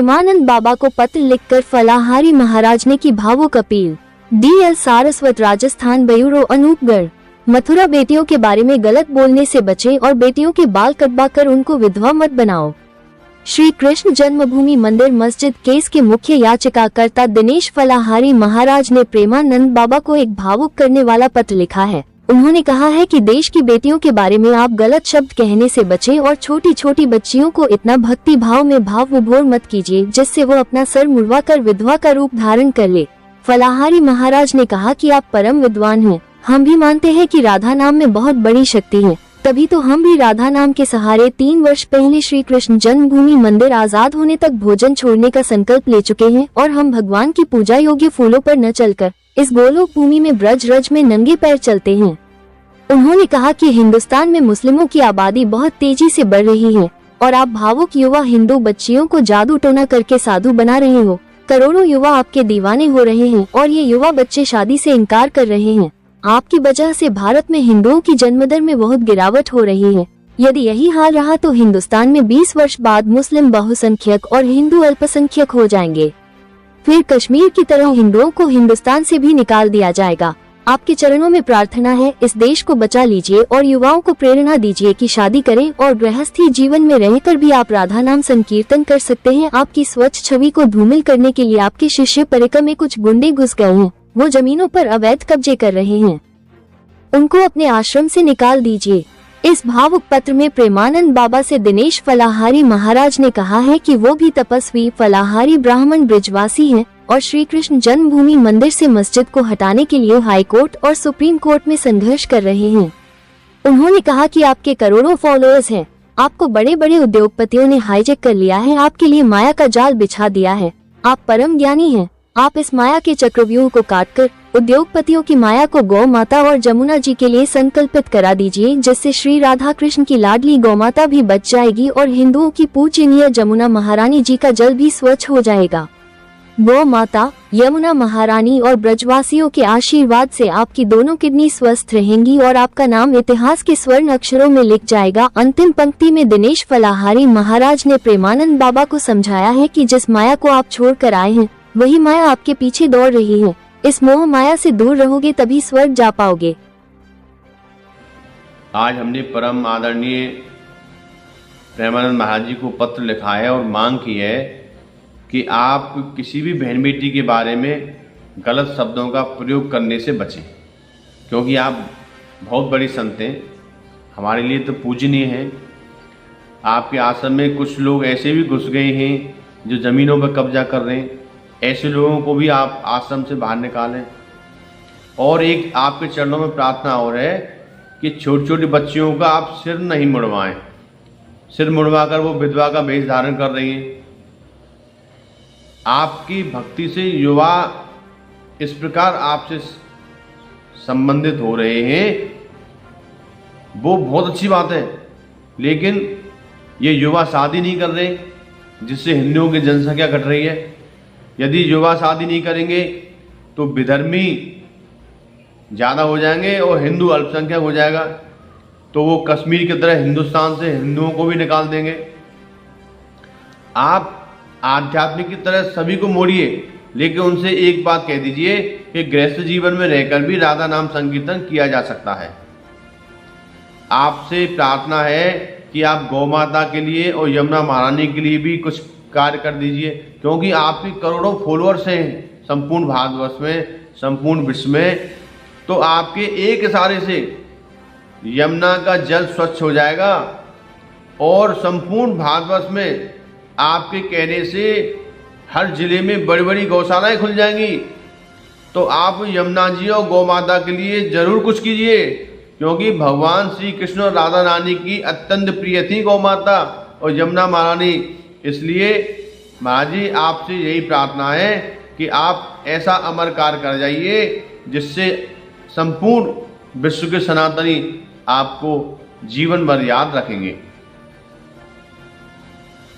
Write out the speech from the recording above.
प्रेमानंद बाबा को पत्र लिखकर फलाहारी महाराज ने की भावुक appeal. DL Saraswat, Rajasthan bureau, Anupgarh. Mathura, बेटियों के बारे में गलत बोलने से बचें और बेटियों के बाल कटवाकर उनको विधवा मत बनाओ। श्री कृष्ण जन्मभूमि मंदिर मस्जिद केस के मुख्य याचिकाकर्ता दिनेश फलाहारी महाराज ने प्रेमानंद बाबा को एक भावुक करने वाला पत्र लिखा है। उन्होंने कहा है कि देश की बेटियों के बारे में आप गलत शब्द कहने से बचें और छोटी छोटी बच्चियों को इतना भक्ति भाव में भाव विभोर मत कीजिए जिससे वो अपना सर मुड़वाकर विधवा का रूप धारण कर ले। फलाहारी महाराज ने कहा कि आप परम विद्वान हैं। हम भी मानते हैं कि राधा नाम में बहुत बड़ी शक्ति है, तभी तो हम भी राधा नाम के सहारे 3 वर्ष पहले श्री कृष्ण जन्मभूमि मंदिर आजाद होने तक भोजन छोड़ने का संकल्प ले चुके हैं और हम भगवान की पूजा योग्य फूलों पर न चलकर इस गोलोक भूमि में ब्रज रज में नंगे पैर चलते हैं। उन्होंने कहा कि हिंदुस्तान में मुस्लिमों की आबादी बहुत तेजी से बढ़ रही है और आप भावुक युवा हिंदू बच्चियों को जादू टोना करके साधु बना रहे हो। करोड़ों युवा आपके दीवाने हो रहे हैं और ये युवा बच्चे शादी से इनकार कर रहे हैं। आपकी वजह से भारत में हिंदुओं की जन्मदर में बहुत गिरावट हो रही है। यदि यही हाल रहा तो हिंदुस्तान में 20 वर्ष बाद मुस्लिम बहुसंख्यक और हिंदू अल्पसंख्यक हो जाएंगे। फिर कश्मीर की तरह हिंदुओं को हिंदुस्तान से भी निकाल दिया जाएगा। आपके चरणों में प्रार्थना है, इस देश को बचा लीजिए और युवाओं को प्रेरणा दीजिए कि शादी करें और गृहस्थी जीवन में रहकर भी आप राधा नाम संकीर्तन कर सकते हैं। आपकी स्वच्छ छवि को धूमिल करने के लिए आपके शिष्य परिकर में कुछ गुंडे घुस गए हैं। वो जमीनों पर अवैध कब्जे कर रहे हैं, उनको अपने आश्रम से निकाल दीजिए। इस भावुक पत्र में प्रेमानंद बाबा से दिनेश फलाहारी महाराज ने कहा है कि वो भी तपस्वी फलाहारी ब्राह्मण ब्रिजवासी हैं और श्री कृष्ण जन्मभूमि मंदिर से मस्जिद को हटाने के लिए हाई कोर्ट और सुप्रीम कोर्ट में संघर्ष कर रहे हैं। उन्होंने कहा कि आपके करोड़ों फॉलोअर्स हैं, आपको बड़े बड़े उद्योगपतियों ने हाईजैक कर लिया है, आपके लिए माया का जाल बिछा दिया है। आप परम ज्ञानी हैं। आप इस माया के चक्रव्यूह को काटकर उद्योगपतियों की माया को गौ माता और जमुना जी के लिए संकल्पित करा दीजिए, जिससे श्री राधा कृष्ण की लाडली गौ माता भी बच जाएगी और हिंदुओं की पूजनीय जमुना महारानी जी का जल भी स्वच्छ हो जाएगा। गौ माता, यमुना महारानी और ब्रजवासियों के आशीर्वाद से आपकी दोनों किडनी स्वस्थ रहेंगी और आपका नाम इतिहास के स्वर्ण अक्षरों में लिख जाएगा। अंतिम पंक्ति में दिनेश फलाहारी महाराज ने प्रेमानंद बाबा को समझाया है कि जिस माया को आप छोड़ कर आए हैं वही माया आपके पीछे दौड़ रही है। इस मोह माया से दूर रहोगे तभी स्वर्ग जा पाओगे। आज हमने परम आदरणीय प्रेमानंद महाराज जी को पत्र लिखा है और मांग की है कि आप किसी भी बहन बेटी के बारे में गलत शब्दों का प्रयोग करने से बचें, क्योंकि आप बहुत बड़ी संत हैं, हमारे लिए तो पूजनीय हैं। आपके आश्रम में कुछ लोग ऐसे भी घुस गए हैं जो ज़मीनों पर कब्जा कर रहे हैं। ऐसे लोगों को भी आप आश्रम से बाहर निकालें। और एक आपके चरणों में प्रार्थना हो रहा है कि छोटी छोटी बच्चियों का आप सिर नहीं मुड़वाएं। सिर मुड़वाकर वो विधवा का वेश धारण कर रही हैं। आपकी भक्ति से युवा इस प्रकार आपसे संबंधित हो रहे हैं, वो बहुत अच्छी बात है, लेकिन ये युवा शादी नहीं कर रहे, जिससे हिंदुओं की जनसंख्या घट रही है। यदि युवा शादी नहीं करेंगे तो विधर्मी ज़्यादा हो जाएंगे और हिंदू अल्पसंख्यक हो जाएगा, तो वो कश्मीर की तरह हिंदुस्तान से हिंदुओं को भी निकाल देंगे। आप आध्यात्मिक की तरह सभी को मोड़िए, लेकिन उनसे एक बात कह दीजिए कि गृहस्थ जीवन में रहकर भी राधा नाम संकीर्तन किया जा सकता है। आपसे प्रार्थना है कि आप गौ माता के लिए और यमुना महारानी के लिए भी कुछ कार्य कर दीजिए, क्योंकि आपके करोड़ों फॉलोअर्स हैं संपूर्ण भारतवर्ष में, संपूर्ण विश्व में। तो आपके एक इशारे से यमुना का जल स्वच्छ हो जाएगा और संपूर्ण भारतवर्ष में आपके कहने से हर जिले में बड़ी बड़ी गौशालाएं खुल जाएंगी। तो आप यमुना जी और गौ माता के लिए जरूर कुछ कीजिए, क्योंकि भगवान श्री कृष्ण और राधा रानी की अत्यंत प्रिय थी गौ माता और यमुना महारानी। इसलिए महाराज जी आपसे यही प्रार्थना है कि आप ऐसा अमर कार्य कर जाइए जिससे संपूर्ण विश्व के सनातनी आपको जीवन भर याद रखेंगे।